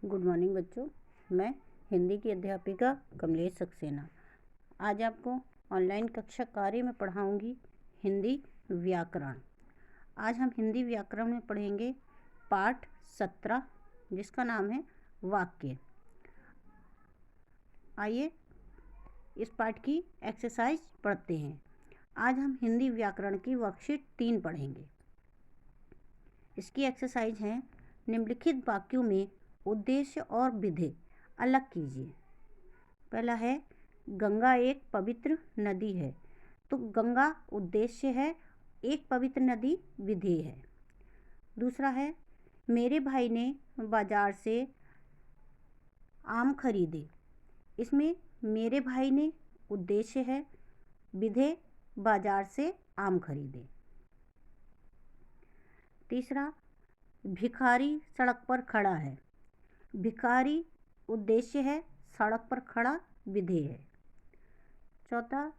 Good morning बच्चों। मैं हिंदी की अध्यापिका कमलेश सक्सेना आज आपको ऑनलाइन कक्षा कार्य में पढ़ाऊंगी हिंदी व्याकरण। आज हम हिंदी व्याकरण में पढ़ेंगे पाठ 17 जिसका नाम है वाक्य। आइए इस पाठ की एक्सरसाइज पढ़ते हैं। आज हम हिंदी व्याकरण की वर्कशीट 3 पढ़ेंगे। इसकी एक्सरसाइज है निम्नलिखित वाक्यों में उद्देश्य और विधेय अलग कीजिए। पहला है गंगा एक पवित्र नदी है, तो गंगा उद्देश्य है, एक पवित्र नदी विधेय है। दूसरा है मेरे भाई ने बाजार से आम खरीदे, इसमें मेरे भाई ने उद्देश्य है, विधेय बाजार से आम खरीदे। तीसरा भिखारी सड़क पर खड़ा है, भिखारी उद्देश्य है, सड़क पर खड़ा विधेय है। चौथा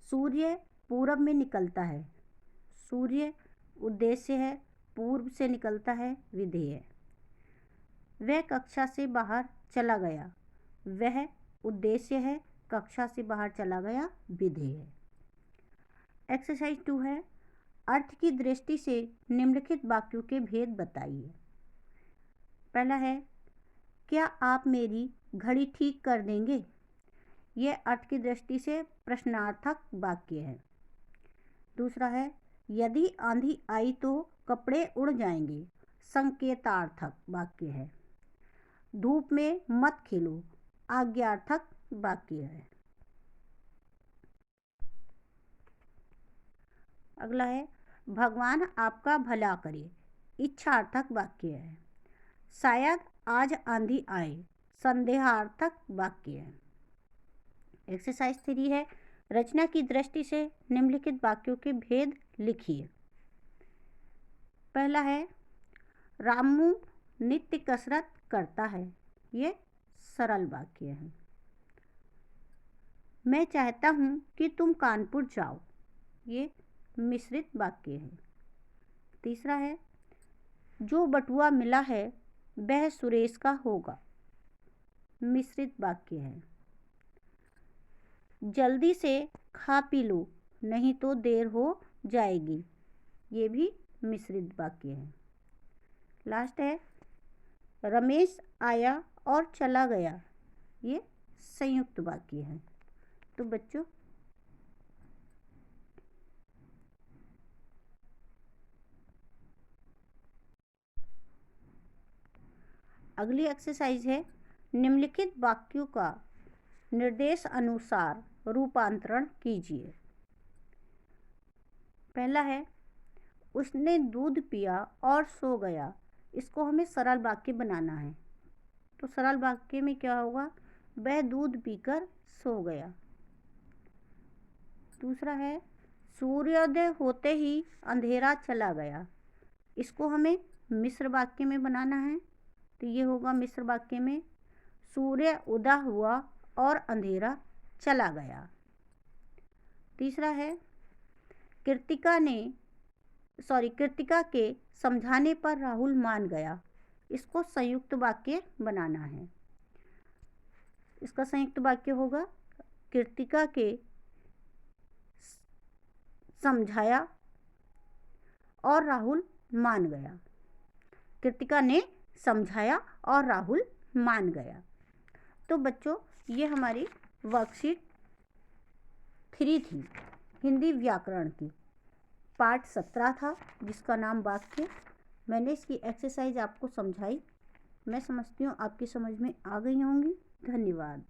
सूर्य पूरब में निकलता है, सूर्य उद्देश्य है, पूर्व से निकलता है विधेय है। वह कक्षा से बाहर चला गया, वह उद्देश्य है, कक्षा से बाहर चला गया विधेय है। एक्सरसाइज 2 है अर्थ की दृष्टि से निम्नलिखित वाक्यों के भेद बताइए। पहला है क्या आप मेरी घड़ी ठीक कर देंगे, यह अर्थ की दृष्टि से प्रश्नार्थक वाक्य है। दूसरा है यदि आंधी आई तो कपड़े उड़ जाएंगे, संकेतार्थक वाक्य है। धूप में मत खेलो, आज्ञार्थक वाक्य है। अगला है भगवान आपका भला करे, इच्छार्थक वाक्य है। शायद आज आंधी आए, संदेहार्थक वाक्य है। एक्सरसाइज 3 है रचना की दृष्टि से निम्नलिखित वाक्यों के भेद लिखिए। पहला है रामू नित्य कसरत करता है, ये सरल वाक्य है। मैं चाहता हूँ कि तुम कानपुर जाओ, ये मिश्रित वाक्य है। तीसरा है जो बटुआ मिला है वह सुरेश का होगा, मिश्रित वाक्य है। जल्दी से खा पी लो नहीं तो देर हो जाएगी, ये भी मिश्रित वाक्य है। लास्ट है रमेश आया और चला गया, ये संयुक्त वाक्य है। तो बच्चों अगली एक्सरसाइज है निम्नलिखित वाक्यों का निर्देश अनुसार रूपांतरण कीजिए। पहला है उसने दूध पिया और सो गया, इसको हमें सरल वाक्य बनाना है। तो सरल वाक्य में क्या होगा, वह दूध पीकर सो गया। दूसरा है सूर्योदय होते ही अंधेरा चला गया, इसको हमें मिश्र वाक्य में बनाना है। तो ये होगा मिश्र वाक्य में सूर्य उदय हुआ और अंधेरा चला गया। तीसरा है कृतिका के समझाने पर राहुल मान गया, इसको संयुक्त वाक्य बनाना है। इसका संयुक्त वाक्य होगा कृतिका के समझाया और राहुल मान गया, कृतिका ने समझाया और राहुल मान गया। तो बच्चों ये हमारी वर्कशीट 3 थी हिंदी व्याकरण की, पाठ 17 था जिसका नाम वाक्य। मैंने इसकी एक्सरसाइज आपको समझाई, मैं समझती हूँ आपकी समझ में आ गई होंगी। धन्यवाद।